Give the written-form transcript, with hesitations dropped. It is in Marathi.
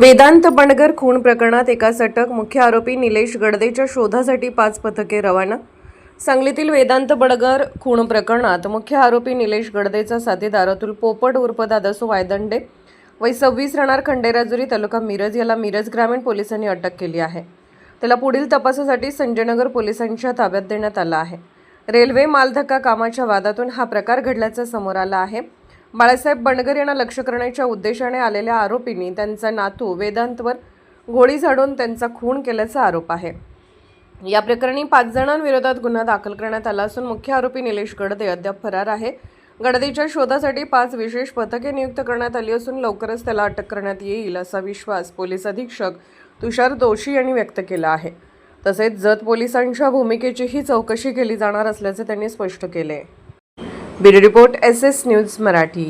वेदांत बंडगर खून प्रकरणात एकास अटक, मुख्य आरोपी निलेश गडदेच्या शोधासाठी 5 पथके रवाना। सांगलीतील वेदांत बंडगर खून प्रकरणात मुख्य आरोपी निलेश गडदेचा साथीदार अतुल पोपट उर्फ दादासो वायदंडे वय 26 राहणार खंडेराजुरी तालुका मिरज याला मिरज ग्रामीण पोलिसांनी अटक केली आहे। त्याला पुढील तपासासाठी संजयनगर पोलिसांच्या ताब्यात देण्यात आला आहे। रेल्वे मालधक्का कामाच्या वादातून हा प्रकार घडल्याचं समोर आलं आहे। बाळासाहेब बंडगर यांना लक्ष्य करण्याच्या उद्देशाने आलेल्या आरोपींनी त्यांचा नातू वेदांतवर गोळी झाडून त्यांचा खून केल्याचा आरोप आहे। या प्रकरणी 5 जणांविरोधात गुन्हा दाखल करण्यात आला असून मुख्य आरोपी निलेश गडदे अद्याप फरार आहे। गडदेच्या शोधासाठी 5 विशेष पथके नियुक्त करण्यात आली असून लवकरच त्याला अटक करण्यात येईल असा विश्वास पोलीस अधीक्षक तुषार दोशी यांनी व्यक्त केला आहे। तसेच जत पोलिसांच्या भूमिकेचीही चौकशी केली जाणार असल्याचे त्यांनी स्पष्ट केले। Bureau report SS news Marathi.